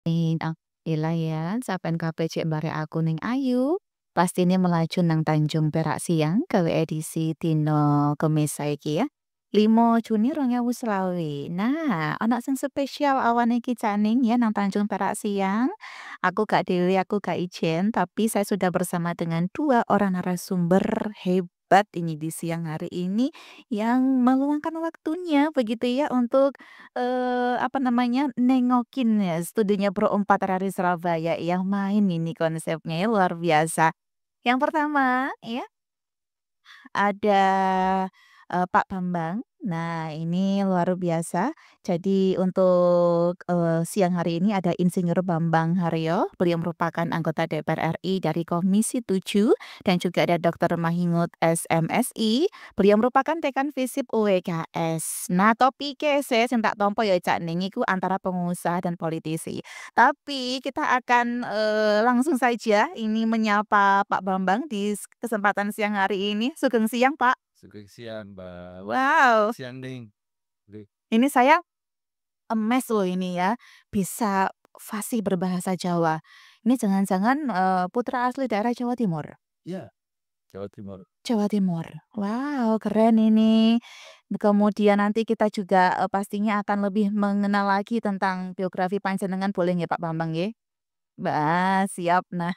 Alhamdulillah ya, sampean kabeh cek barek aku ning ayu. Pastine melaju nang Tanjung Perak Siang gawe edisi dina Kemis saiki ya. 5 Juni 2025. Nah, ana sing spesial awan iki Cak Ning ya nang Tanjung Perak Siang. Aku gak dewe, aku gak ijen, tapi saya sudah bersama dengan 2 orang narasumber hebat ini di siang hari ini yang meluangkan waktunya begitu ya untuk apa namanya, nengokin ya studionya Pro 4 RRI Surabaya yang main ini konsepnya ya luar biasa. Yang pertama ya ada, Pak Bambang. Nah, ini luar biasa. Jadi untuk, siang hari ini ada Insinyur Bambang Haryo, beliau merupakan anggota DPR RI dari Komisi 7 dan juga ada Dokter Mahingut SMSI, beliau merupakan Dekan Visip UWKS. Nah, topike sing tak tampa ya Cak Ning iku antara pengusaha dan politisi. Tapi kita akan, langsung saja ini menyapa Pak Bambang di kesempatan siang hari ini. Sugeng siang, Pak. Sugeng siang, Mbak. Wow, Siang, Ning. Oke. ini saya emes loh ini ya, bisa fasih berbahasa Jawa. Ini jangan-jangan, putra asli daerah Jawa Timur? Ya, Jawa Timur. Jawa Timur. Wow, keren ini. Kemudian nanti kita juga, pastinya akan lebih mengenal lagi tentang biografi panjenengan boleh nggih, Pak Bambang nggih? Siap. Nah,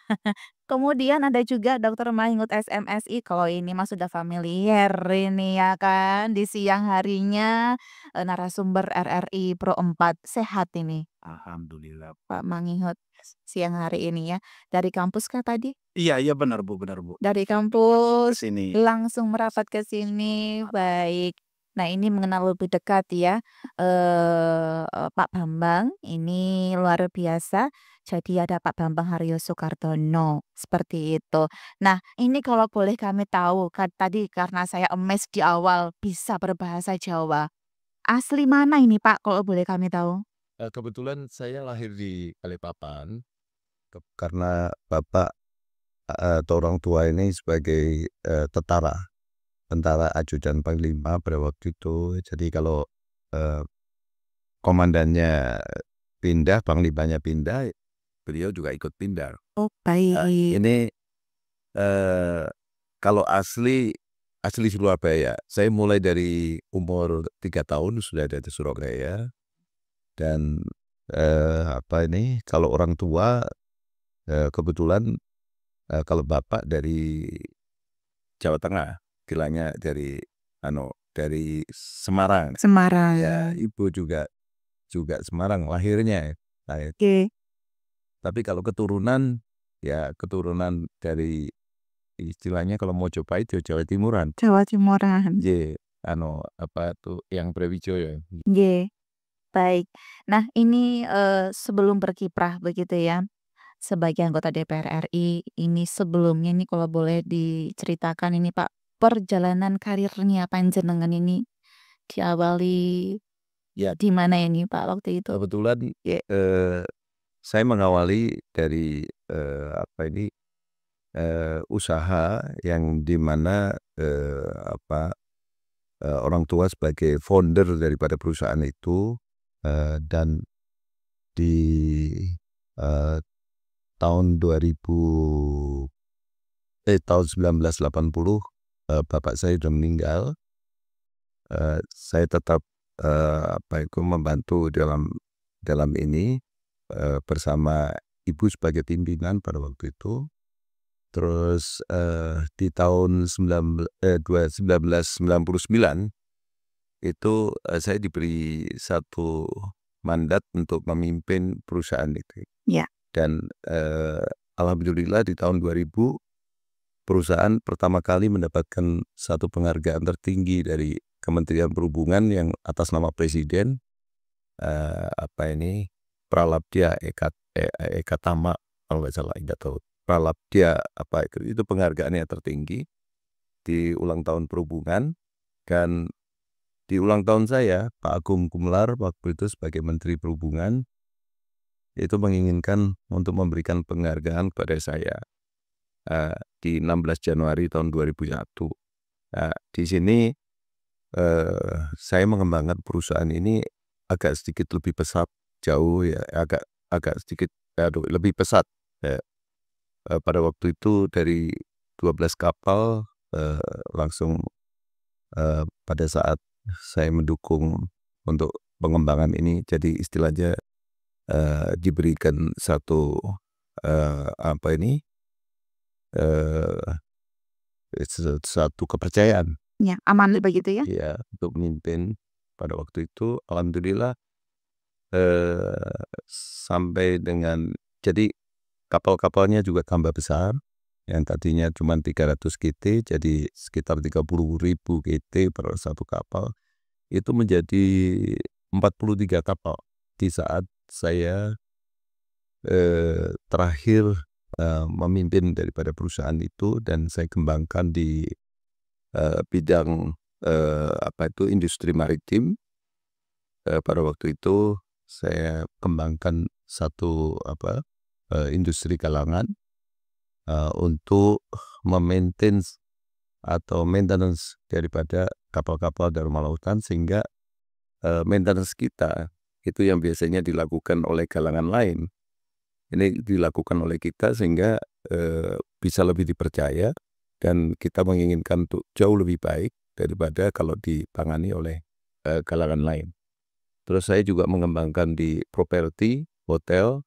kemudian ada juga Dokter Mahingut SMSI, kalau ini mah sudah familiar ini ya kan, di siang harinya, narasumber RRI Pro 4. Sehat ini Alhamdulillah. Pak Mangingut siang hari ini ya. Dari kampus kah tadi? Iya iya, benar, Bu, benar, Bu. Dari kampus Kesini. langsung merapat ke sini, baik. Nah, ini mengenal lebih dekat ya, Pak Bambang, ini luar biasa. Jadi ada Pak Bambang Haryo Soekardono, seperti itu. Nah, ini kalau boleh kami tahu, kan tadi karena saya emes di awal bisa berbahasa Jawa. Asli mana ini Pak, kalau boleh kami tahu? Kebetulan saya lahir di Balikpapan, karena bapak atau orang tua ini sebagai tentara ajudan panglima pada waktu itu. Jadi kalau komandannya pindah, panglimanya pindah, beliau juga ikut pindah. Oh, baik. Ini kalau asli Surabaya. Saya mulai dari umur 3 tahun sudah ada di Surabaya. Dan kalau orang tua kebetulan kalau bapak dari Jawa Tengah, bilangnya dari Semarang. Semarang. Ya, ibu juga Semarang lahirnya. Nah, Oke. tapi kalau keturunan, ya keturunan dari istilahnya kalau Mojopahit ya Jawa Timuran. Jawa Timuran. Ye, yang Brawijaya. Nggih, baik. Nah ini, sebelum berkiprah begitu ya, sebagai anggota DPR RI, ini sebelumnya ini kalau boleh diceritakan ini Pak, perjalanan karirnya panjenengan ini diawali Ya, di mana ini Pak waktu itu? kebetulan Ye saya mengawali dari usaha yang di mana orang tua sebagai founder daripada perusahaan itu, dan di eh, tahun 1980 bapak saya sudah meninggal. Saya tetap membantu dalam ini bersama ibu sebagai pimpinan pada waktu itu. Terus di tahun 1999 itu saya diberi satu mandat untuk memimpin perusahaan itu. ya. Dan alhamdulillah di tahun 2000 perusahaan pertama kali mendapatkan satu penghargaan tertinggi dari Kementerian Perhubungan yang atas nama Presiden, Pralabdya Ekatama, kalau nggak salah, nggak tahu. Pralabdya itu penghargaannya tertinggi di ulang tahun perhubungan. Dan di ulang tahun saya, Pak Agung Gumelar waktu itu sebagai Menteri Perhubungan itu menginginkan untuk memberikan penghargaan kepada saya di 16 Januari tahun 2001. Di sini saya mengembangkan perusahaan ini agak sedikit lebih pesat jauh ya, agak agak sedikit lebih pesat ya. Pada waktu itu dari 12 kapal langsung pada saat saya mendukung untuk pengembangan ini, jadi istilahnya diberikan satu satu kepercayaan Ya, amanat begitu ya? ya untuk memimpin pada waktu itu. Alhamdulillah sampai dengan jadi kapal-kapalnya juga tambah besar, yang tadinya cuma 300 GT jadi sekitar 30.000 GT per satu kapal, itu menjadi 43 kapal di saat saya terakhir memimpin daripada perusahaan itu, dan saya kembangkan di bidang industri maritim. Pada waktu itu saya kembangkan satu industri galangan untuk maintenance daripada kapal-kapal Dharma Lautan, sehingga maintenance kita itu yang biasanya dilakukan oleh galangan lain, ini dilakukan oleh kita, sehingga bisa lebih dipercaya dan kita menginginkan untuk jauh lebih baik daripada kalau ditangani oleh galangan lain. Terus saya juga mengembangkan di properti, hotel,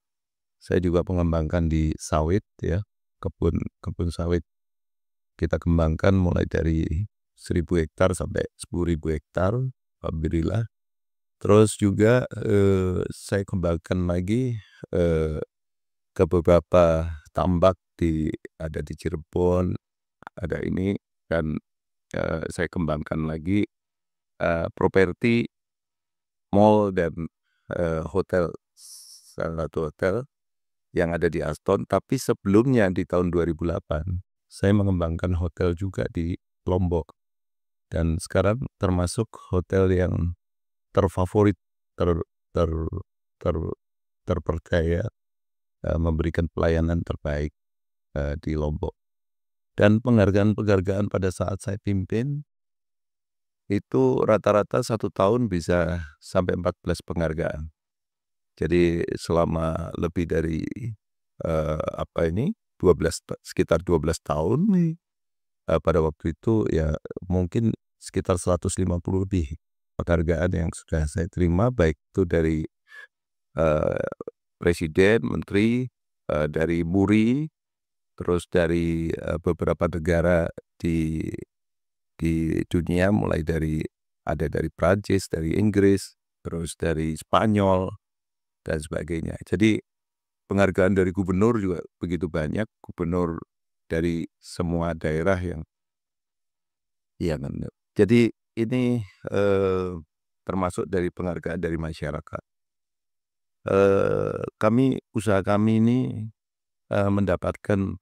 saya juga mengembangkan di sawit ya, kebun sawit. Kita kembangkan mulai dari 1.000 hektar sampai 10.000 hektar, alhamdulillah. Terus juga saya kembangkan lagi ke beberapa tambak ada di Cirebon, ada ini, dan saya kembangkan lagi properti, mall dan hotel, salah satu hotel yang ada di Aston. Tapi sebelumnya di tahun 2008 saya mengembangkan hotel juga di Lombok, dan sekarang termasuk hotel yang terfavorit, ter, ter, terpercaya, memberikan pelayanan terbaik di Lombok. Dan penghargaan-penghargaan pada saat saya pimpin itu rata-rata 1 tahun bisa sampai 14 penghargaan. Jadi selama lebih dari sekitar 12 tahun pada waktu itu ya mungkin sekitar 150 lebih penghargaan yang sudah saya terima, baik itu dari presiden, menteri, dari BURI, terus dari beberapa negara di dunia, mulai dari Prancis, dari Inggris, terus dari Spanyol dan sebagainya. Jadi penghargaan dari gubernur juga begitu banyak, gubernur dari semua daerah yang jadi ini termasuk dari penghargaan dari masyarakat. Usaha kami ini mendapatkan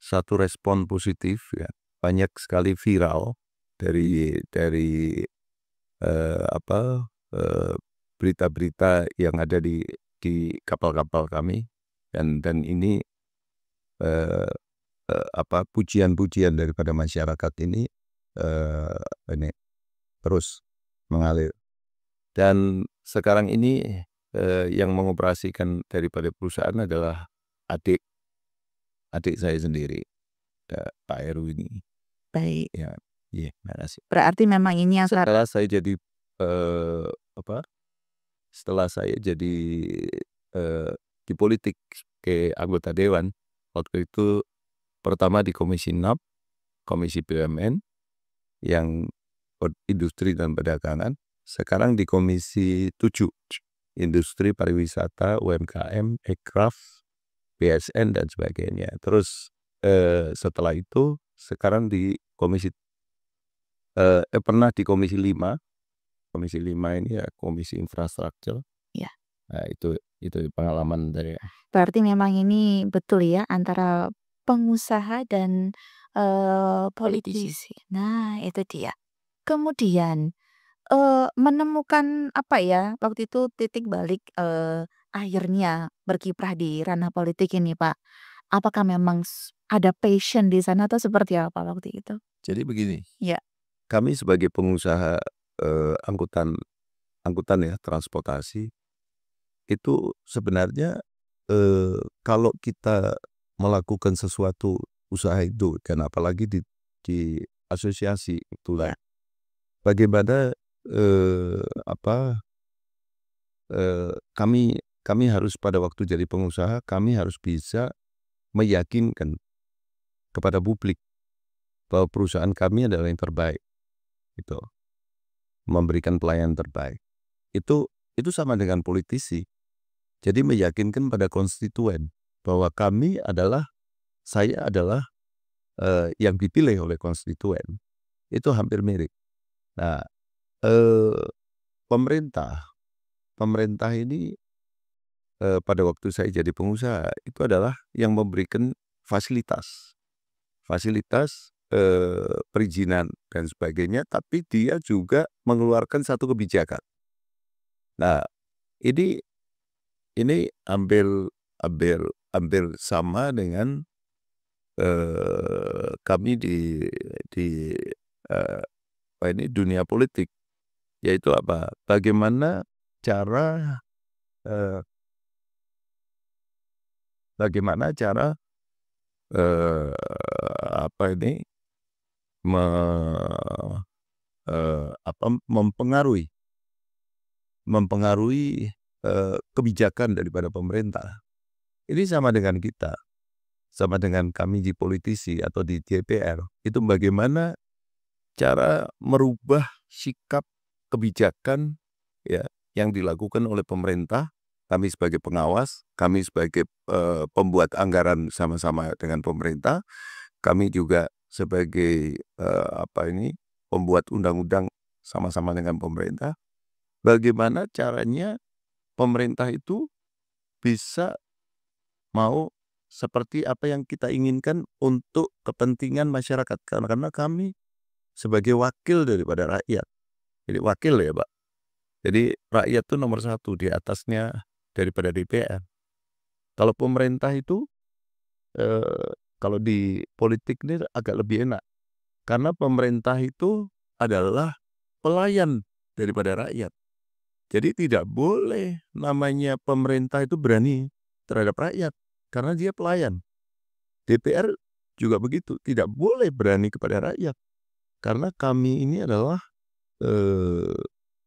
satu respon positif ya, banyak sekali viral dari berita-berita yang ada di kapal-kapal kami, dan ini pujian-pujian daripada masyarakat ini terus mengalir. Dan sekarang ini yang mengoperasikan daripada perusahaan adalah adik saya sendiri, Pak Heru ini. Baik. Ya, iya, makasih. Berarti memang ini yang Setelah saya jadi setelah saya jadi di politik ke anggota dewan, waktu itu pertama di Komisi 6, Komisi BUMN yang industri dan perdagangan. Sekarang di Komisi 7, industri pariwisata, UMKM, Ekraf, BSN dan sebagainya. Terus setelah itu sekarang di pernah di Komisi 5. Komisi 5 ini ya komisi infrastruktur. Ya. Nah, itu pengalaman dari. Berarti memang ini betul ya antara pengusaha dan politisi. Nah, itu dia. Kemudian menemukan apa ya, waktu itu titik balik akhirnya berkiprah di ranah politik ini, Pak. Apakah memang ada passion di sana atau seperti apa waktu itu? Jadi begini, Ya. kami sebagai pengusaha angkutan ya, transportasi, itu sebenarnya kalau kita melakukan sesuatu usaha itu dan apalagi di asosiasi itulah bagaimana kami harus pada waktu jadi pengusaha kami harus bisa meyakinkan kepada publik bahwa perusahaan kami adalah yang terbaik, gitu, memberikan pelayanan terbaik. Itu sama dengan politisi. Jadi meyakinkan pada konstituen bahwa saya adalah yang dipilih oleh konstituen. Itu hampir mirip. Nah, pemerintah ini pada waktu saya jadi pengusaha itu adalah yang memberikan fasilitas perizinan dan sebagainya, tapi dia juga mengeluarkan satu kebijakan. Nah, ini hampir sama dengan kami di dunia politik, yaitu apa? Bagaimana cara mempengaruhi kebijakan daripada pemerintah. Ini sama dengan kita, sama dengan kami di politisi atau di DPR. Itu bagaimana cara merubah sikap kebijakan ya yang dilakukan oleh pemerintah. Kami sebagai pengawas, kami sebagai pembuat anggaran sama-sama dengan pemerintah, kami juga sebagai pembuat undang-undang sama-sama dengan pemerintah. Bagaimana caranya pemerintah itu bisa mau seperti apa yang kita inginkan untuk kepentingan masyarakat, karena kami sebagai wakil daripada rakyat. Jadi wakil ya Pak. Jadi rakyat itu nomor satu, di atasnya daripada DPR. Kalau pemerintah itu kalau di politik ini agak lebih enak, karena pemerintah itu adalah pelayan daripada rakyat. Jadi tidak boleh namanya pemerintah itu berani terhadap rakyat, karena dia pelayan. DPR juga begitu, tidak boleh berani kepada rakyat, karena kami ini adalah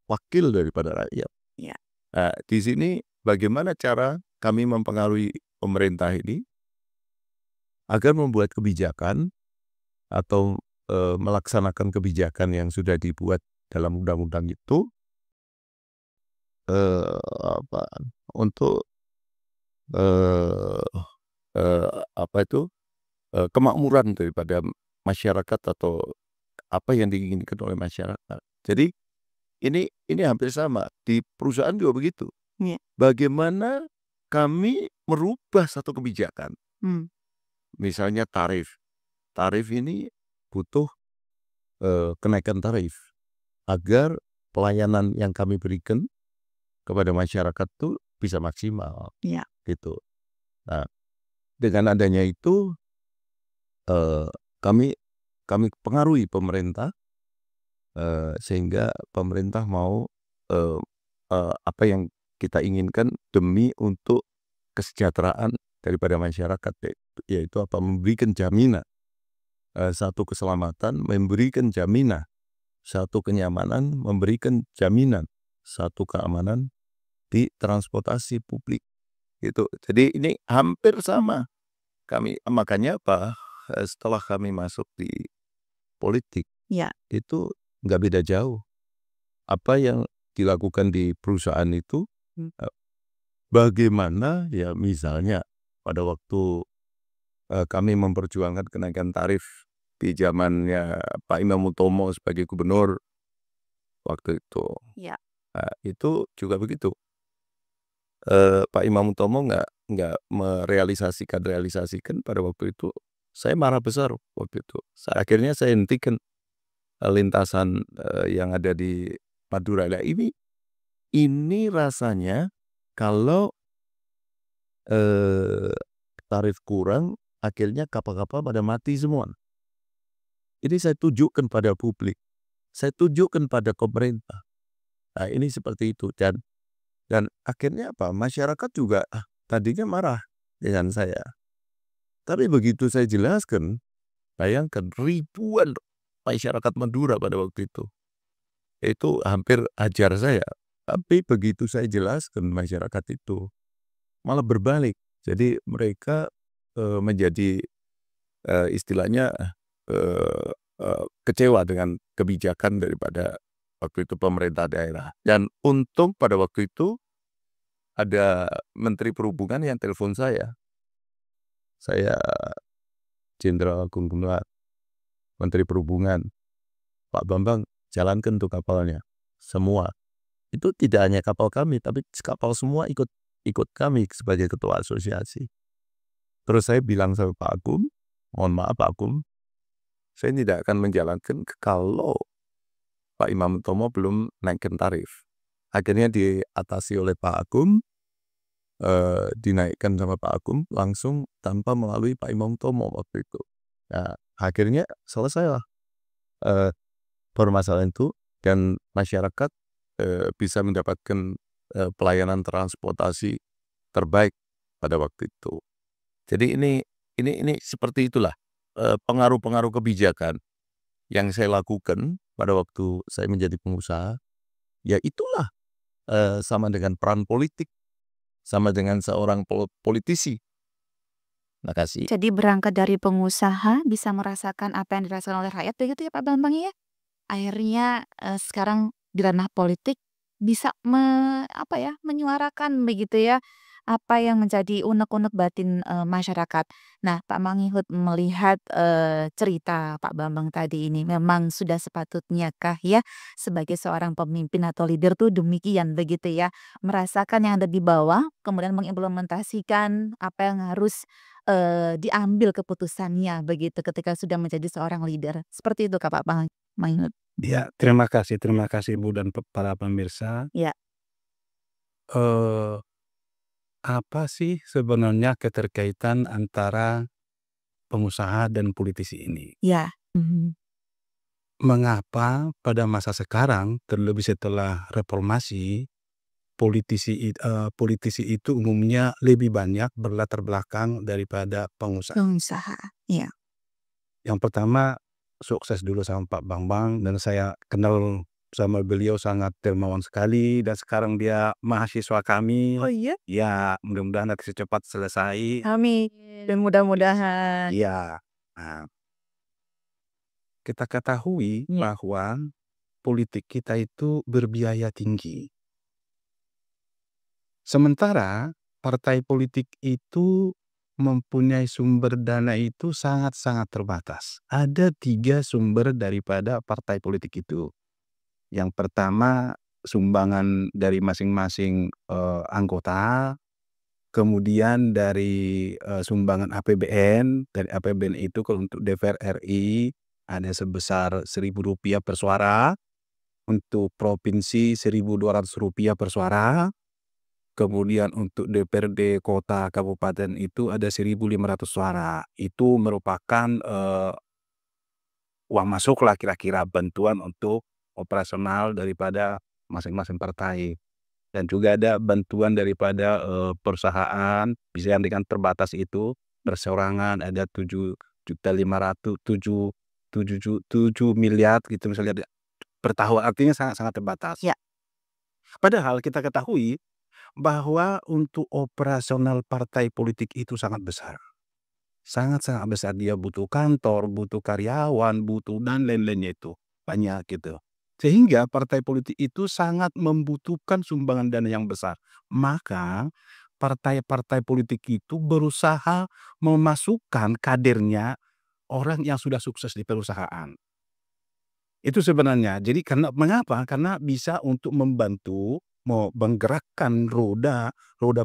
wakil daripada rakyat. Nah, di sini bagaimana cara kami mempengaruhi pemerintah ini agar membuat kebijakan atau melaksanakan kebijakan yang sudah dibuat dalam undang-undang itu untuk kemakmuran daripada masyarakat atau apa yang diinginkan oleh masyarakat. Jadi ini hampir sama di perusahaan juga begitu. Bagaimana kami merubah satu kebijakan, misalnya tarif ini butuh kenaikan tarif agar pelayanan yang kami berikan kepada masyarakat itu bisa maksimal, gitu. Nah, dengan adanya itu kami pengaruhi pemerintah sehingga pemerintah mau apa yang kita inginkan demi untuk kesejahteraan daripada masyarakat, yaitu memberikan jaminan satu keselamatan, memberikan jaminan satu kenyamanan, memberikan jaminan satu keamanan di transportasi publik, gitu. Jadi ini hampir sama kami, makanya setelah kami masuk di politik itu nggak beda jauh. Apa yang dilakukan di perusahaan itu bagaimana ya, misalnya pada waktu kami memperjuangkan kenaikan tarif di zamannya Pak Imam Utomo sebagai gubernur waktu itu. Nah, itu juga begitu. Pak Imam Utomo nggak merealisasikan pada waktu itu. Saya marah besar waktu itu. Akhirnya saya hentikan lintasan yang ada di Madura. Nah, ini rasanya kalau tarif kurang, akhirnya kapal-kapal pada mati semua. Ini saya tunjukkan pada publik, saya tunjukkan pada pemerintah. Nah, ini seperti itu, dan akhirnya masyarakat juga tadinya marah dengan saya. Tapi begitu saya jelaskan, bayangkan ribuan masyarakat Madura pada waktu itu hampir hajar saya. Tapi begitu saya jelaskan, masyarakat itu malah berbalik. Jadi mereka menjadi istilahnya kecewa dengan kebijakan daripada waktu itu pemerintah daerah. Dan untung pada waktu itu ada Menteri Perhubungan yang telepon saya. Saya Jenderal Agung Gumelar, Menteri Perhubungan, Pak Bambang, jalankan tuh kapalnya. Semua. Itu tidak hanya kapal kami, tapi kapal semua ikut kami sebagai ketua asosiasi. Terus saya bilang sama Pak Agung, mohon maaf Pak Agung, saya tidak akan menjalankan kalau Pak Imam Utomo belum naikkan tarif. Akhirnya diatasi oleh Pak Agung, dinaikkan sama Pak Agung langsung tanpa melalui Pak Imam Utomo waktu itu. Nah, akhirnya selesailah permasalahan itu dan masyarakat bisa mendapatkan pelayanan transportasi terbaik pada waktu itu. Jadi ini seperti itulah pengaruh-pengaruh kebijakan yang saya lakukan pada waktu saya menjadi pengusaha. Ya itulah sama dengan peran politik, sama dengan seorang politisi. Makasih. Jadi berangkat dari pengusaha bisa merasakan apa yang dirasakan oleh rakyat begitu ya Pak Bambang ya? Akhirnya sekarang di ranah politik bisa menyuarakan begitu ya, apa yang menjadi unek-unek batin masyarakat. Nah, Pak Mangyud melihat cerita Pak Bambang tadi ini memang sudah sepatutnyakah ya sebagai seorang pemimpin atau leader tuh demikian begitu ya, merasakan yang ada di bawah kemudian mengimplementasikan apa yang harus diambil keputusannya begitu ketika sudah menjadi seorang leader. Seperti itu Kak Pak Mangyud? Ya, terima kasih Bu dan para pemirsa. Ya. Apa sih sebenarnya keterkaitan antara pengusaha dan politisi ini? Ya. Mengapa pada masa sekarang, terlebih setelah reformasi, politisi itu umumnya lebih banyak berlatar belakang daripada pengusaha? Pengusaha, iya. Yang pertama, sukses dulu sama Pak Bambang dan saya kenal sama beliau sangat dermawan sekali dan sekarang dia mahasiswa kami. Oh iya? Ya, mudah-mudahan nanti secepat selesai. Amin, dan mudah-mudahan. Iya. Nah, kita ketahui Ya. bahwa politik kita itu berbiaya tinggi. Sementara partai politik itu mempunyai sumber dana itu sangat-sangat terbatas. Ada 3 sumber daripada partai politik itu. Yang pertama, sumbangan dari masing-masing anggota, kemudian dari sumbangan APBN. Dari APBN itu kalau untuk DPR RI ada sebesar Rp1.000 per suara, untuk provinsi Rp1.200 per suara, kemudian untuk DPRD kota kabupaten itu ada 1.500 suara. Itu merupakan uang masuk lah kira-kira, bantuan untuk operasional daripada masing-masing partai. Dan juga ada bantuan daripada perusahaan, bisa yang dengan terbatas itu, perseorangan ada 7 miliar gitu misalnya per tahun, artinya sangat-sangat terbatas. Ya. Padahal kita ketahui bahwa untuk operasional partai politik itu sangat besar. Sangat-sangat besar, dia butuh kantor, butuh karyawan, butuh dan lain-lainnya itu, banyak gitu. Sehingga partai politik itu sangat membutuhkan sumbangan dana yang besar. Maka partai-partai politik itu berusaha memasukkan kadernya orang yang sudah sukses di perusahaan. Itu sebenarnya. Jadi mengapa? Karena bisa untuk membantu menggerakkan roda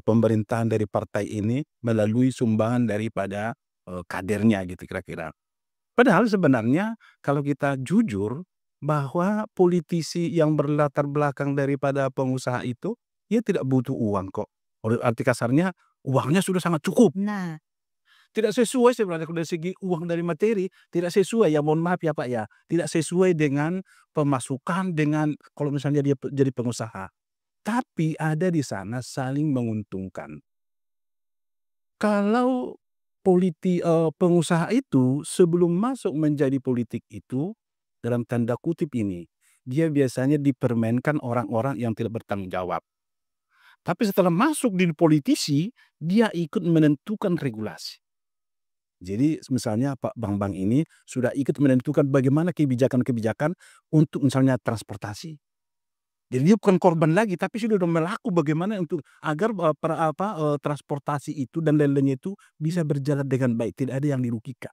pemerintahan dari partai ini melalui sumbangan daripada kadernya gitu kira-kira. Padahal sebenarnya kalau kita jujur bahwa politisi yang berlatar belakang daripada pengusaha itu, dia tidak butuh uang kok. Arti kasarnya uangnya sudah sangat cukup. Nah, Tidak sesuai sebenarnya dari segi uang dari materi, tidak sesuai, ya mohon maaf ya Pak ya, tidak sesuai dengan pemasukan dengan kalau misalnya dia jadi pengusaha. Tapi ada di sana saling menguntungkan. Kalau pengusaha itu sebelum masuk menjadi politik itu, dalam tanda kutip ini, dia biasanya dipermainkan orang-orang yang tidak bertanggung jawab. Tapi setelah masuk di politisi, dia ikut menentukan regulasi. Jadi misalnya Pak Bambang ini sudah ikut menentukan bagaimana kebijakan-kebijakan untuk misalnya transportasi. Jadi dia bukan korban lagi, tapi sudah melaku bagaimana untuk agar, transportasi itu dan lain-lainnya itu bisa berjalan dengan baik, tidak ada yang dirugikan.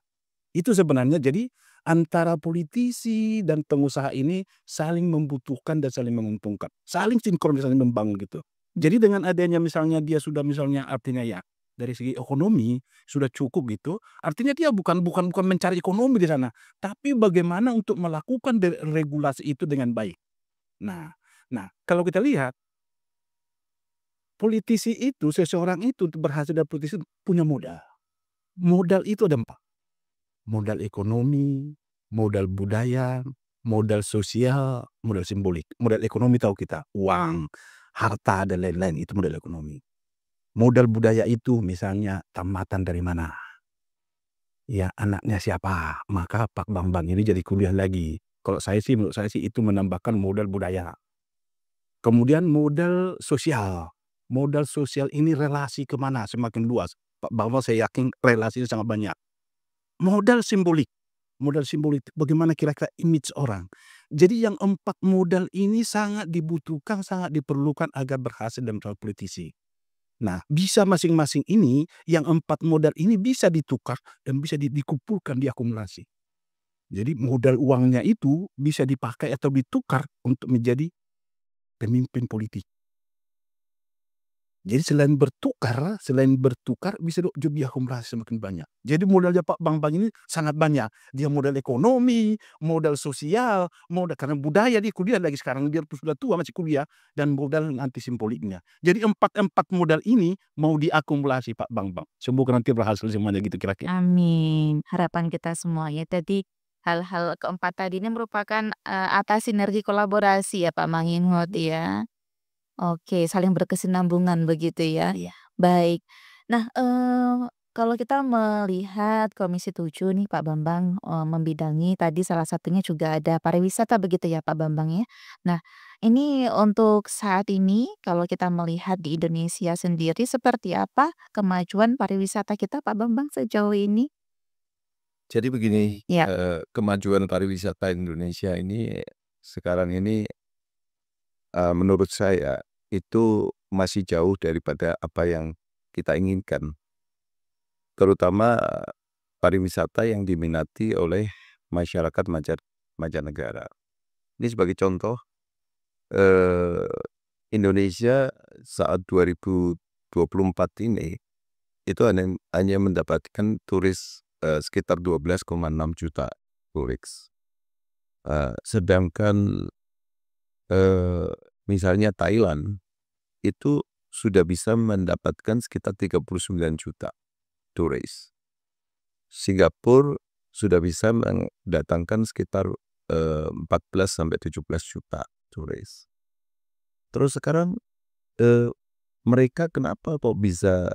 Itu sebenarnya jadi antara politisi dan pengusaha ini saling membutuhkan dan saling menguntungkan, saling sinkron, saling membangun gitu. Jadi dengan adanya misalnya dia sudah misalnya artinya ya, dari segi ekonomi sudah cukup gitu, artinya dia bukan mencari ekonomi di sana, tapi bagaimana untuk melakukan regulasi itu dengan baik. Nah kalau kita lihat, politisi itu, seseorang itu untuk berhasil dari politisi punya modal. Modal itu ada 4, modal ekonomi, modal budaya, modal sosial, modal simbolik. Modal ekonomi tahu kita, uang, harta, dan lain-lain, itu modal ekonomi. Modal budaya itu misalnya tamatan dari mana, ya anaknya siapa, maka Pak Bambang ini jadi kuliah lagi. Kalau menurut saya sih itu menambahkan modal budaya. Kemudian modal sosial ini relasi kemana semakin luas. Pak Bambang saya yakin relasinya sangat banyak. Modal simbolik bagaimana kira-kira image orang. Jadi yang 4 modal ini sangat dibutuhkan, sangat diperlukan agar berhasil dalam soal politisi. Nah, bisa masing-masing ini, yang 4 modal ini bisa ditukar dan bisa dikumpulkan, diakumulasi. Jadi modal uangnya itu bisa dipakai atau ditukar untuk menjadi pemimpin politik. Jadi selain bertukar bisa diakumulasi semakin banyak. Jadi modalnya Pak Bambang ini sangat banyak. Dia modal ekonomi, modal sosial, karena budaya, dia kuliah lagi sekarang, dia sudah tua masih kuliah, dan modal nanti simboliknya. Jadi 4 modal ini mau diakumulasi Pak Bambang. Semoga nanti berhasil semuanya gitu kira-kira. Amin. Harapan kita semua ya. Tadi hal-hal keempat tadi ini merupakan, atas sinergi kolaborasi ya Pak Mangingot ya? Oke, saling berkesinambungan begitu ya? Iya. Baik. Nah, kalau kita melihat Komisi 7 nih Pak Bambang, membidangi tadi salah satunya juga ada pariwisata begitu ya Pak Bambang ya? Nah, ini untuk saat ini kalau kita melihat di Indonesia sendiri seperti apa kemajuan pariwisata kita Pak Bambang sejauh ini? Jadi begini, Ya. kemajuan pariwisata Indonesia ini sekarang ini, menurut saya itu masih jauh daripada apa yang kita inginkan. Terutama pariwisata yang diminati oleh masyarakat mancanegara. Ini sebagai contoh, Indonesia saat 2024 ini itu hanya mendapatkan turis, sekitar 12,6 juta turis. Sedangkan, misalnya Thailand itu sudah bisa mendapatkan sekitar 39 juta turis. Singapura sudah bisa mendatangkan sekitar 14-17 juta turis. Terus sekarang mereka kenapa kok bisa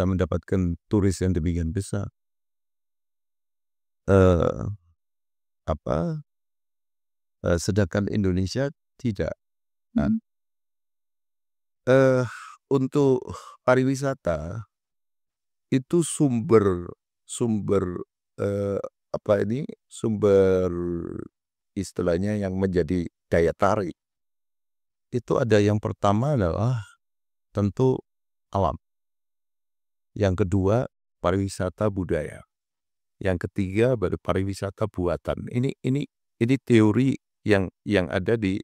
mendapatkan turis yang demikian besar? Sedangkan Indonesia tidak. Nah, untuk pariwisata itu sumber istilahnya yang menjadi daya tarik. Itu ada yang pertama adalah tentu alam. Yang kedua pariwisata budaya. Yang ketiga baru pariwisata buatan. Ini teori yang ada di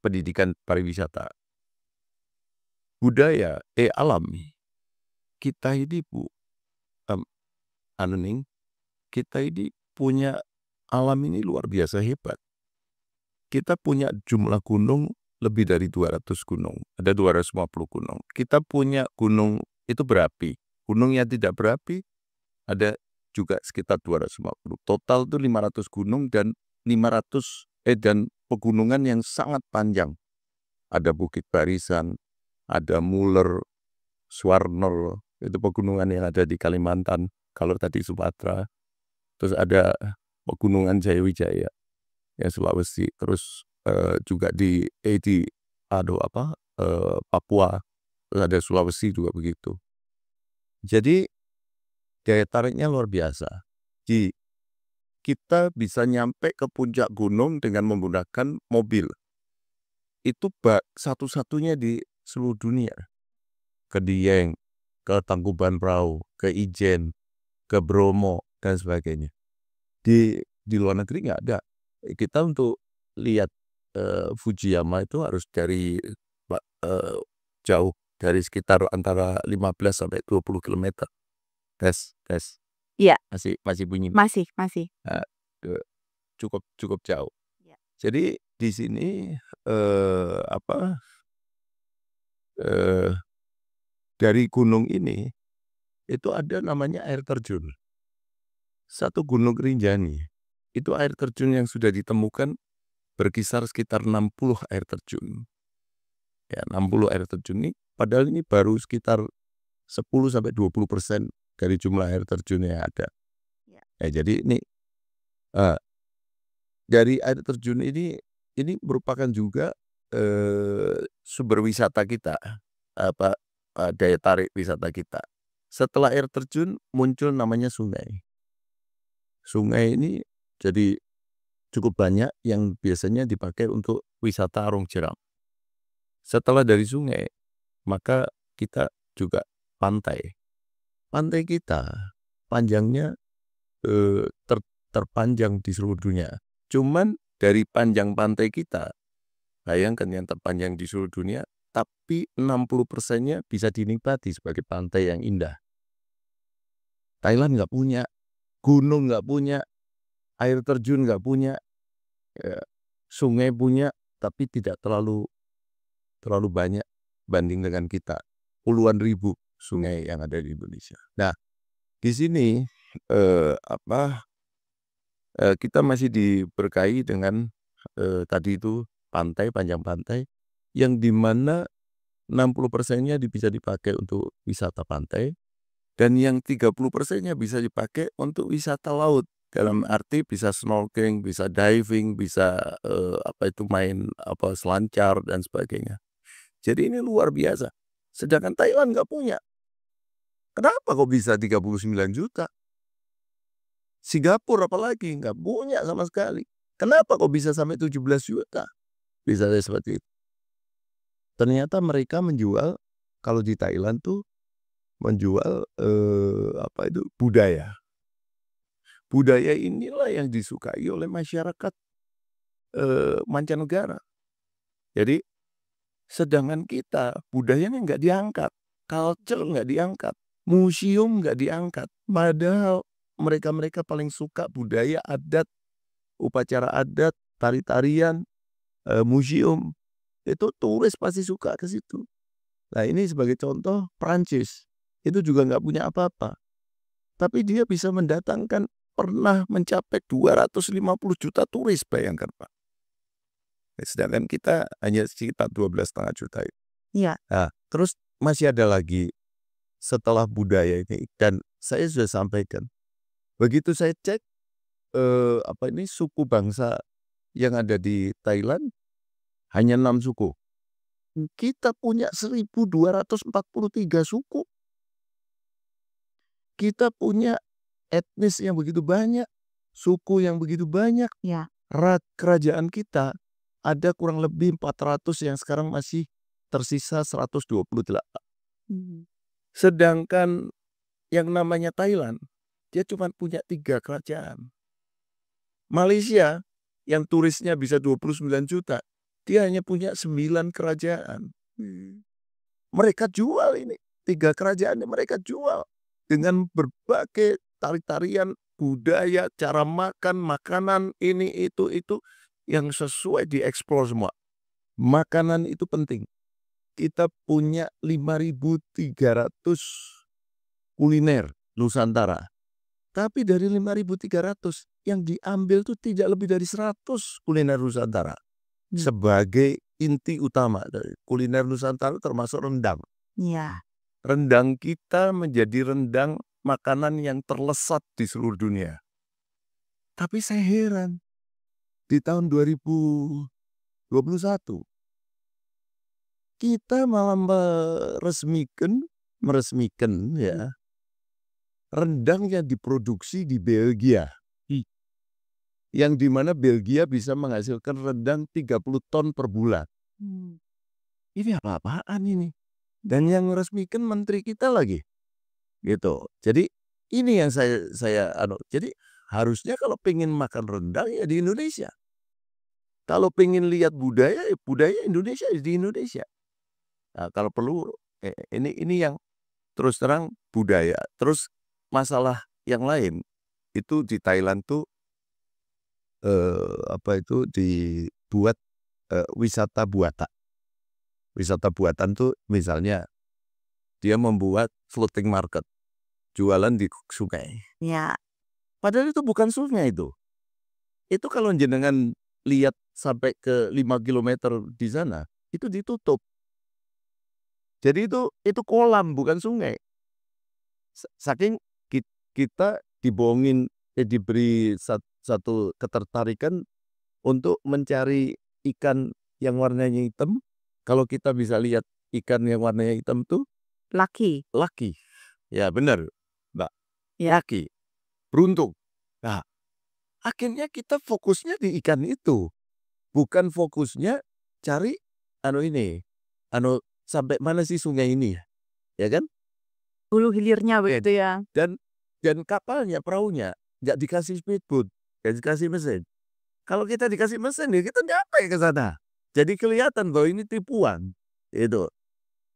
pendidikan pariwisata. Budaya, alam. Kita ini kita ini punya alam ini luar biasa hebat. Kita punya jumlah gunung lebih dari 200 gunung, ada 250 gunung. Kita punya gunung itu berapi, gunung yang tidak berapi ada juga sekitar 250. Total itu 500 gunung dan pegunungan yang sangat panjang. Ada Bukit Barisan, ada Muler, Suwarnol, itu pegunungan yang ada di Kalimantan, kalau tadi Sumatera. Terus ada pegunungan Jayawijaya yang Sulawesi, terus juga di Papua, terus ada Sulawesi juga begitu. Jadi daya tariknya luar biasa. Kita bisa nyampe ke puncak gunung dengan menggunakan mobil. Itu satu-satunya di seluruh dunia. Ke Dieng, ke Tangkuban Perahu, ke Ijen, ke Bromo, dan sebagainya. Di luar negeri nggak ada. Kita untuk lihat Fujiyama itu harus dari jauh, dari sekitar antara 15 sampai 20 km. Tes. Iya. Masih bunyi. Masih. Cukup jauh. Ya. Jadi di sini dari gunung ini itu ada namanya air terjun. Satu Gunung Rinjani itu air terjun yang sudah ditemukan berkisar sekitar 60 air terjun. Ya, 60 air terjun ini, padahal ini baru sekitar 10-20% dari jumlah air terjun yang ada. Ya, jadi ini dari air terjun ini merupakan juga sumber wisata kita, daya tarik wisata kita. Setelah air terjun muncul namanya sungai. Sungai ini jadi cukup banyak yang biasanya dipakai untuk wisata arung jeram. Setelah dari sungai, maka kita juga pantai. Pantai kita panjangnya terpanjang di seluruh dunia. Cuman dari panjang pantai kita, bayangkan yang terpanjang di seluruh dunia, tapi 60%-nya bisa dinikmati sebagai pantai yang indah. Thailand nggak punya, gunung nggak punya, air terjun nggak punya, sungai punya, tapi tidak terlalu banyak banding dengan kita. Puluhan ribu sungai yang ada di Indonesia. Nah, di sini kita masih diberkahi dengan tadi itu pantai, panjang pantai, yang dimana 60%-nya bisa dipakai untuk wisata pantai, dan yang 30%-nya bisa dipakai untuk wisata laut. Dalam arti bisa snorkeling, bisa diving, bisa main selancar dan sebagainya. Jadi ini luar biasa. Sedangkan Thailand nggak punya. Kenapa kok bisa 39 juta? Singapura apalagi nggak punya sama sekali. Kenapa kok bisa sampai 17 juta? Bisa seperti itu. Ternyata mereka menjual, kalau di Thailand tuh menjual budaya. Budaya inilah yang disukai oleh masyarakat mancanegara. Jadi sedangkan kita budayanya nggak diangkat, culture nggak diangkat, museum nggak diangkat. Padahal mereka paling suka budaya adat, upacara adat, tari-tarian, museum. Itu turis pasti suka ke situ. Nah, ini sebagai contoh, Prancis itu juga nggak punya apa-apa, tapi dia bisa mendatangkan, pernah mencapai 250 juta turis, bayangkan Pak. Sedangkan kita hanya sekitar 12,5 juta. Iya. Nah, terus masih ada lagi setelah budaya ini, dan saya sudah sampaikan, begitu saya cek suku bangsa yang ada di Thailand hanya 6 suku. Kita punya 1.243 suku. Kita punya etnis yang begitu banyak, suku yang begitu banyak. Ya. Kerajaan kita ada kurang lebih 400 yang sekarang masih tersisa 128. Sedangkan yang namanya Thailand, dia cuma punya 3 kerajaan. Malaysia yang turisnya bisa 29 juta, dia hanya punya 9 kerajaan. Mereka jual ini, 3 kerajaan mereka jual dengan berbagai tari-tarian, budaya, cara makan, makanan, ini, itu, yang sesuai dieksplor semua. Makanan itu penting. Kita punya 5.300 kuliner Nusantara. Tapi dari 5.300 yang diambil itu tidak lebih dari 100 kuliner Nusantara. Sebagai inti utama dari kuliner Nusantara termasuk rendang. Iya. rendang kita menjadi rendang makanan yang terlesat di seluruh dunia. Tapi saya heran, di tahun 2021 kita malah meresmikan ya rendang yang diproduksi di Belgia. Yang dimana Belgia bisa menghasilkan rendang 30 ton per bulan. Ini apa-apaan ini? Dan yang meresmikan menteri kita lagi. Gitu. Jadi ini yang saya jadi harusnya kalau pengen makan rendang ya di Indonesia. Kalau pengen lihat budaya, ya budaya Indonesia ya di Indonesia. Nah, kalau perlu ini yang terus terang budaya. Terus masalah yang lain itu di Thailand tuh dibuat wisata buatan. Wisata buatan tuh misalnya dia membuat floating market, jualan di sungai. Ya. Padahal itu bukan sungai itu. Itu kalau jenengan lihat sampai ke 5 kilometer di sana, itu ditutup. Jadi itu kolam bukan sungai. Saking kita dibohongin, diberi satu ketertarikan untuk mencari ikan yang warnanya hitam. Kalau kita bisa lihat ikan yang warnanya hitam tuh Laki. Ya benar, Mbak. Ya. Laki. Beruntung. Nah, akhirnya kita fokusnya di ikan itu. Bukan fokusnya cari sampai mana sih sungai ini, ya kan? Hulu hilirnya begitu ya. Dan kapalnya, perahunya nggak dikasih speedboat, nggak dikasih mesin. Kalau kita dikasih mesin ya kita nyampe ke sana. Jadi kelihatan bahwa ini tipuan, itu.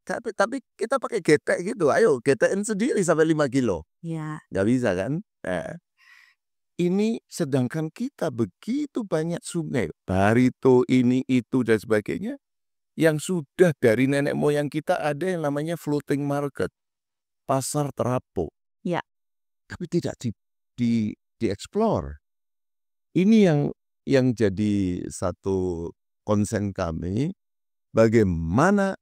Tapi kita pakai getek gitu, ayo getekin sendiri sampai 5 kilo. Ya. Nggak bisa kan? Nah, ini sedangkan kita begitu banyak sungai, Barito, ini, itu, dan sebagainya, yang sudah dari nenek moyang kita ada yang namanya floating market, pasar terapung. Ya. Tapi tidak dieksplor. Ini yang jadi satu konsen kami, bagaimana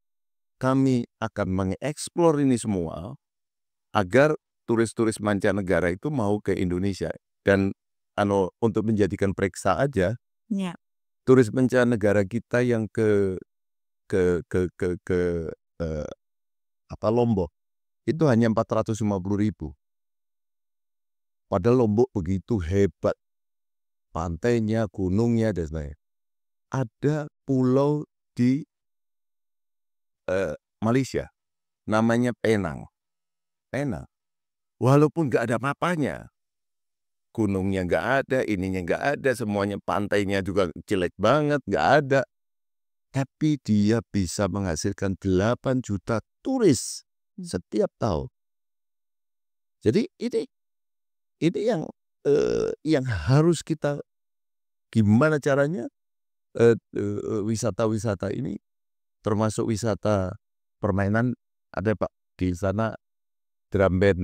kami akan mengeksplor ini semua agar turis-turis mancanegara itu mau ke Indonesia. Dan untuk menjadikan periksa aja, Ya. turis mancanegara kita yang ke Lombok itu hanya 450.000. Padahal Lombok begitu hebat, pantainya, gunungnya, dan sebagainya. Ada pulau di Malaysia, namanya Penang. Walaupun nggak ada apa-apanya, gunungnya nggak ada, ininya nggak ada, semuanya pantainya juga jelek banget, nggak ada. Tapi dia bisa menghasilkan 8 juta turis setiap tahun. Jadi ini yang harus kita, gimana caranya wisata-wisata ini, termasuk wisata permainan, ada Pak di sana drum band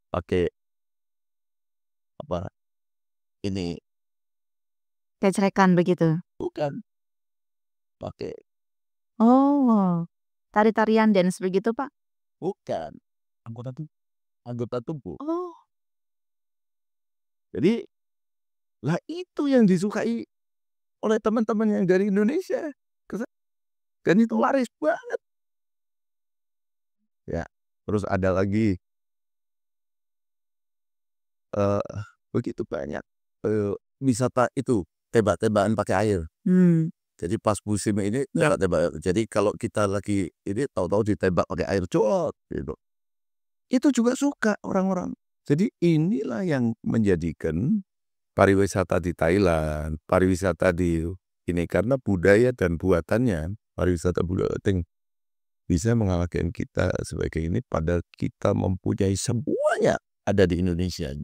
pakai ini, Kecrekan begitu. bukan pakai Oh, tari-tarian dance begitu Pak? bukan anggota tubuh. Oh. Jadi lah itu yang disukai oleh teman-teman yang dari Indonesia. Dan itu laris banget. Ya, terus ada lagi begitu banyak wisata itu, tembak-tembakan pakai air. Jadi pas musim ini tembak. Jadi kalau kita lagi ini tahu-tahu ditembak pakai air cot gitu. Itu juga suka orang-orang. Jadi inilah yang menjadikan pariwisata di Thailand, pariwisata di ini, karena budaya dan buatannya, pariwisata budaya bisa mengalahkan kita sebagai ini, padahal kita mempunyai semuanya ada di Indonesia.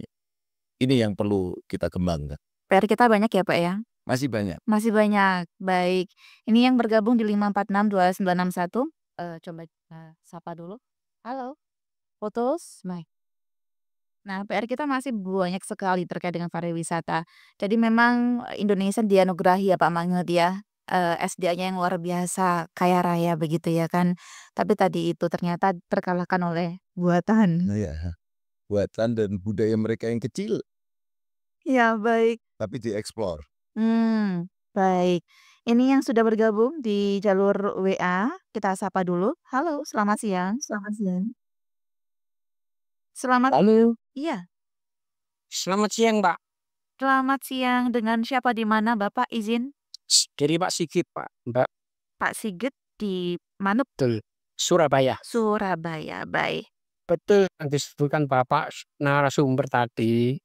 Ini yang perlu kita kembangkan. PR kita banyak ya Pak ya? Masih banyak. Masih banyak. Baik. Ini yang bergabung di 5462961. Coba sapa dulu. Halo. Putus, baik. Nah, PR kita masih banyak sekali terkait dengan pariwisata. Jadi memang Indonesia dianugerahi ya Pak Mangun ya, SDA-nya yang luar biasa kaya raya begitu ya kan. Tapi tadi itu ternyata terkalahkan oleh buatan. Nah, ya, buatan dan budaya mereka yang kecil Ya baik. tapi dieksplor. Baik. Ini yang sudah bergabung di jalur WA, kita sapa dulu. Halo, selamat siang. Selamat siang. Selamat Halo, iya, selamat siang Pak. selamat siang. Dengan siapa di mana Bapak izin? Dari Pak Sigit Pak, Mbak. Pak Sigit di mana? Betul, Surabaya. Surabaya. Baik. Betul yang disebutkan Bapak narasumber tadi.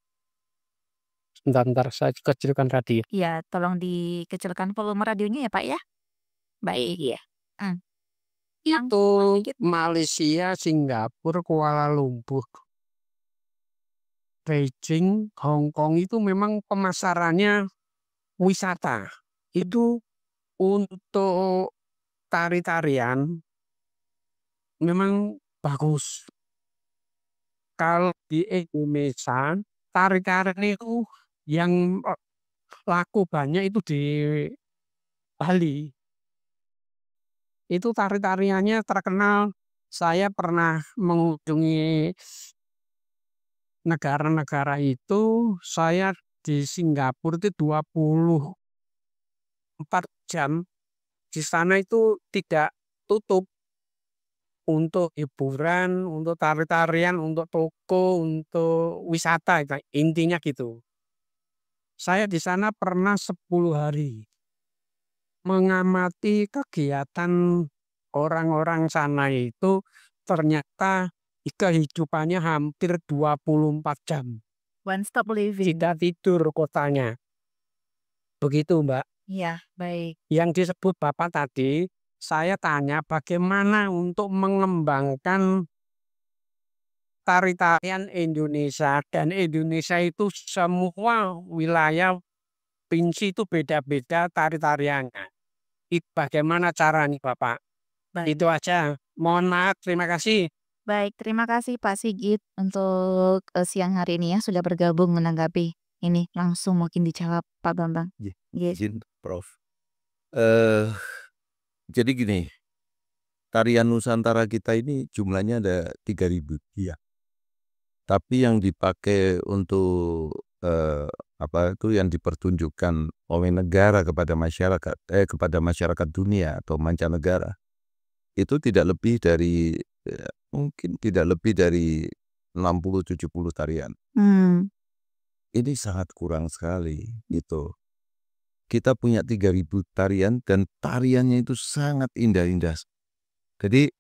Sebentar saya kecilkan radio. Iya, tolong dikecilkan volume radionya ya Pak ya. Baik. Iya. Hmm. Itu Malaysia, Singapura, Kuala Lumpur, Beijing, Hong Kong itu memang pemasarannya wisata. Itu untuk tari-tarian memang bagus. Kalau di Indonesia, tari-tarian itu yang laku banyak itu di Bali. Itu tari-tariannya terkenal. Saya pernah mengunjungi negara-negara itu, saya di Singapura itu 24 jam. Di sana itu tidak tutup untuk hiburan, untuk tari-tarian, untuk toko, untuk wisata, intinya gitu. Saya di sana pernah 10 hari mengamati kegiatan orang-orang sana itu, ternyata kehidupannya hampir 24 jam. One stop living. Tidak tidur kotanya. Begitu Mbak. Iya, baik. Yang disebut Bapak tadi, saya tanya bagaimana untuk mengembangkan tari-tarian Indonesia, dan Indonesia itu semua wilayah provinsi itu beda-beda tari-tariannya. Bagaimana caranya Bapak? Baik. Itu aja. Mohon maaf, terima kasih. Baik, terima kasih Pak Sigit untuk siang hari ini ya sudah bergabung menanggapi ini. Langsung mungkin dijawab Pak Bambang. Yes. Izin, Prof. Jadi gini, tarian Nusantara kita ini jumlahnya ada 3.000. Iya. Tapi yang dipakai untuk apa itu yang dipertunjukkan oleh negara kepada masyarakat dunia atau mancanegara itu tidak lebih dari mungkin tidak lebih dari 60-70 tarian. Ini sangat kurang sekali gitu. Kita punya 3.000 tarian dan tariannya itu sangat indah-indah. Jadi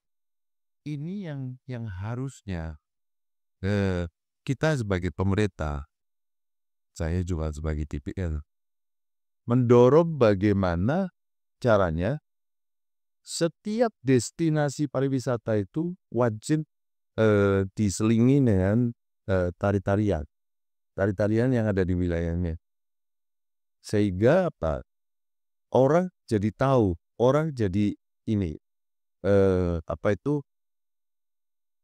ini yang harusnya kita sebagai pemerintah, saya juga sebagai DPR, mendorong bagaimana caranya setiap destinasi pariwisata itu wajib diselingi dengan tari-tarian yang ada di wilayahnya. Sehingga apa? Orang jadi tahu, orang jadi ini apa itu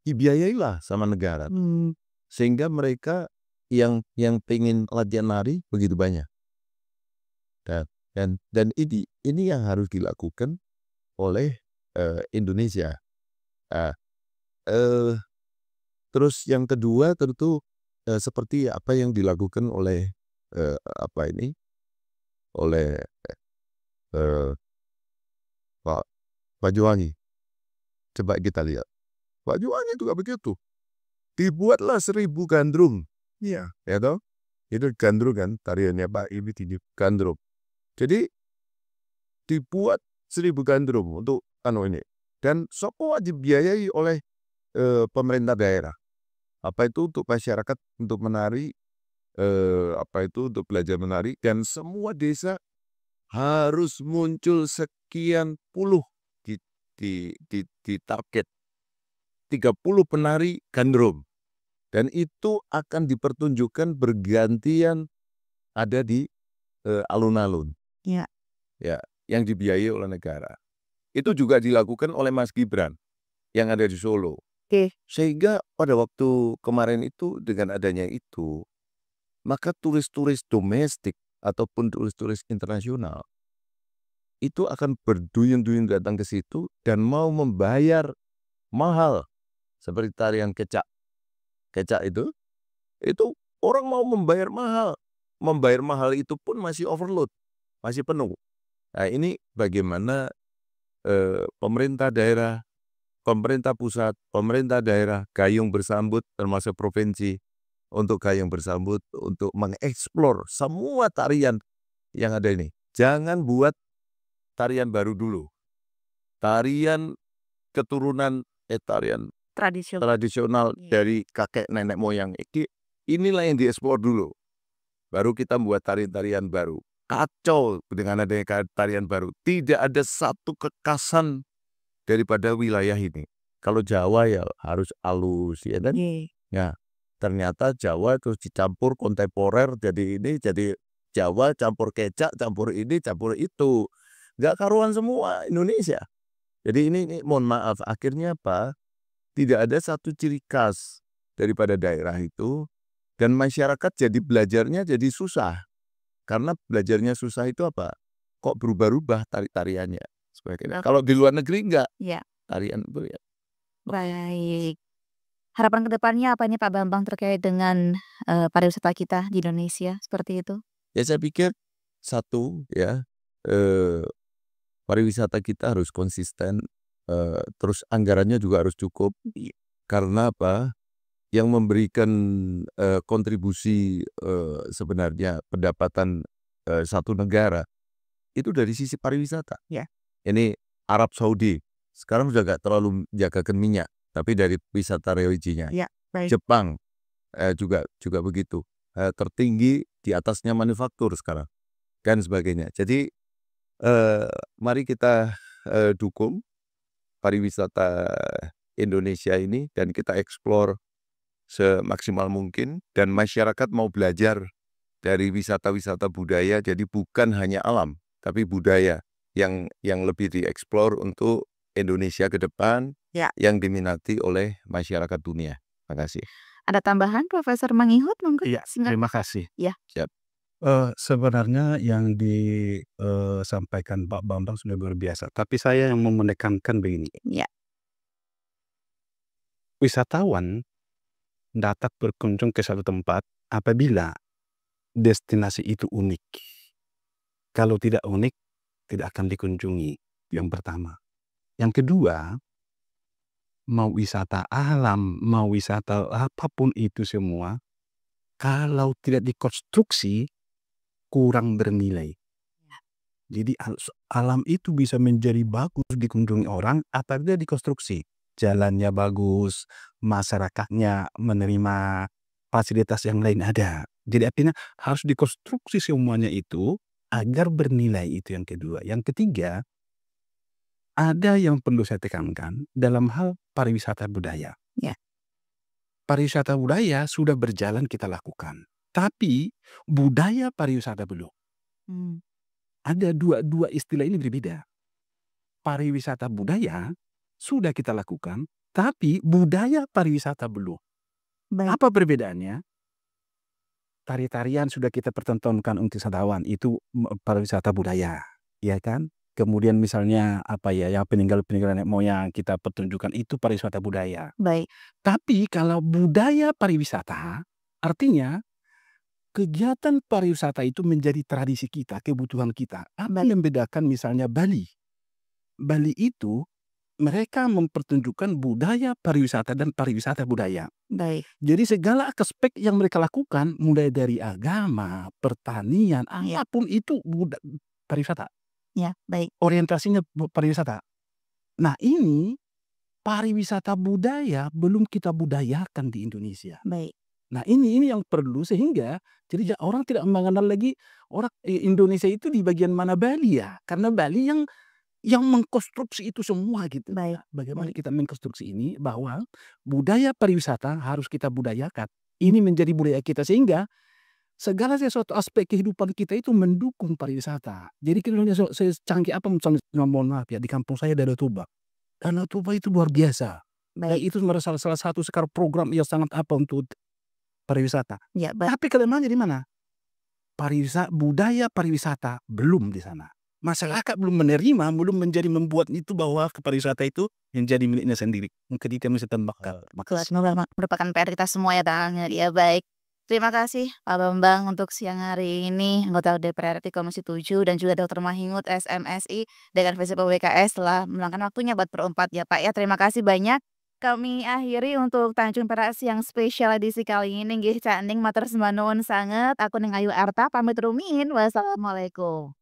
dibiayailah sama negara. Sehingga mereka yang pengen latihan nari begitu banyak. Dan ini yang harus dilakukan oleh Indonesia. Terus yang kedua tentu seperti apa yang dilakukan oleh oleh Pak Banyuwangi. Coba kita lihat. Pak Banyuwangi juga begitu. Dibuatlah 1.000 gandrung. Iya, ya toh? Itu gandrung kan, tariannya Pak ini gandrung. Jadi dibuat 1.000 gandrung untuk ini. Dan semua dibiayai oleh pemerintah daerah. Apa itu untuk masyarakat untuk menari, untuk belajar menari, dan semua desa harus muncul sekian puluh di target 30 penari gandrung. Dan itu akan dipertunjukkan bergantian ada di alun-alun. Ya. Ya, yang dibiayai oleh negara. Itu juga dilakukan oleh Mas Gibran yang ada di Solo. Sehingga pada waktu kemarin itu dengan adanya itu, maka turis-turis domestik ataupun turis-turis internasional itu akan berduyun-duyun datang ke situ dan mau membayar mahal. Seperti tarian kecak. Kecak itu orang mau membayar mahal. Membayar mahal itu pun masih overload, masih penuh. Nah, ini bagaimana pemerintah daerah, pemerintah pusat, pemerintah daerah gayung bersambut termasuk provinsi untuk gayung bersambut untuk mengeksplor semua tarian yang ada ini. Jangan buat tarian baru dulu. Tarian keturunan tarian tradisional dari kakek nenek moyang inilah yang dieksplor dulu. Baru kita buat tarian-tarian baru. Kacau dengan adanya tarian baru. Tidak ada satu kekasan daripada wilayah ini. Kalau Jawa ya harus halus, ya kan? Ya, ternyata Jawa terus dicampur kontemporer jadi Jawa campur kecak, campur ini, campur itu. Nggak karuan semua Indonesia. Jadi ini mohon maaf, akhirnya apa? Tidak ada satu ciri khas daripada daerah itu dan masyarakat jadi belajarnya jadi susah. Karena belajarnya susah itu apa? Kok berubah-ubah tariannya sebagainya. Kalau di luar negeri enggak. Ya. Tarian itu ya. Baik. Harapan kedepannya apa nih Pak Bambang terkait dengan pariwisata kita di Indonesia seperti itu? Ya saya pikir satu ya pariwisata kita harus konsisten, terus anggarannya juga harus cukup. Karena apa? Yang memberikan kontribusi sebenarnya pendapatan satu negara itu dari sisi pariwisata. Ya. Ini Arab Saudi sekarang sudah nggak terlalu menjagakan minyak, tapi dari wisata religinya. Ya, baik. Jepang juga begitu, tertinggi di atasnya manufaktur sekarang dan sebagainya. Jadi mari kita dukung pariwisata Indonesia ini dan kita eksplor semaksimal mungkin dan masyarakat mau belajar dari wisata-wisata budaya, jadi bukan hanya alam tapi budaya yang lebih dieksplor untuk Indonesia ke depan yang diminati oleh masyarakat dunia. Terima kasih. Ada tambahan Profesor Manghihut monggo? Iya, terima kasih. Ya. Siap. Sebenarnya yang disampaikan Pak Bambang sudah luar biasa, tapi saya yang mau menekankan begini. Ya. Wisatawan datang berkunjung ke satu tempat apabila destinasi itu unik. Kalau tidak unik, tidak akan dikunjungi. Yang pertama. Yang kedua, mau wisata alam, mau wisata apapun itu semua, kalau tidak dikonstruksi, kurang bernilai. Jadi alam itu bisa menjadi bagus dikunjungi orang apabila dikonstruksi. Jalannya bagus, masyarakatnya menerima fasilitas yang lain ada. Jadi artinya harus dikonstruksi semuanya itu agar bernilai, itu yang kedua. Yang ketiga, ada yang perlu saya tekankan dalam hal pariwisata budaya. Ya. Pariwisata budaya sudah berjalan kita lakukan. Tapi budaya pariwisata belum. Ada dua istilah ini berbeda. Pariwisata budaya sudah kita lakukan, tapi budaya pariwisata belum. Baik. Apa perbedaannya? Tari-tarian sudah kita pertontonkan untuk wisatawan, itu pariwisata budaya, ya kan? Kemudian misalnya yang peninggalan nenek moyang kita pertunjukkan, itu pariwisata budaya. Baik. Tapi kalau budaya pariwisata, artinya kegiatan pariwisata itu menjadi tradisi kita, kebutuhan kita. Apa yang membedakan misalnya Bali? Bali itu mereka mempertunjukkan budaya pariwisata dan pariwisata budaya. Baik. Jadi segala aspek yang mereka lakukan, mulai dari agama, pertanian, apapun itu pariwisata. Ya, baik. Orientasinya pariwisata. Nah ini pariwisata budaya belum kita budayakan di Indonesia. Baik. Nah ini yang perlu, sehingga jadi orang tidak mengenal lagi orang Indonesia itu di bagian mana Bali ya. Karena Bali yang mengkonstruksi itu semua gitu. Baik. Bagaimana kita mengkonstruksi ini bahwa budaya pariwisata harus kita budayakan. Ini menjadi budaya kita sehingga segala sesuatu aspek kehidupan kita itu mendukung pariwisata. Jadi kalau secanggih apa misalnya, mohon maaf ya, di kampung saya Danau Toba. Danau Toba itu luar biasa. Dan itu salah satu sekarang program yang sangat untuk pariwisata. Ya, baik. Tapi kelemahannya di mana? Budaya pariwisata belum di sana. masyarakat belum menerima, belum membuat itu bahwa pariwisata itu menjadi miliknya sendiri. Mungkin itu yang bisa tambahkan. Kelas merupakan PR kita semua ya Kang Angger, ya baik. Terima kasih Pak Bambang untuk siang hari ini, anggota DPR RI Komisi 7 dan juga Dr. Mahingut SMSI dengan Visip WKS telah meluangkan waktunya buat berempat ya Pak ya. Terima kasih banyak. Kami akhiri untuk Tanjung Perak Siang spesial edisi kali ini nggih Cak Ning matur sembah nuwun sanget. Aku Ning Ayu Arta pamit rumiyin. Wassalamualaikum.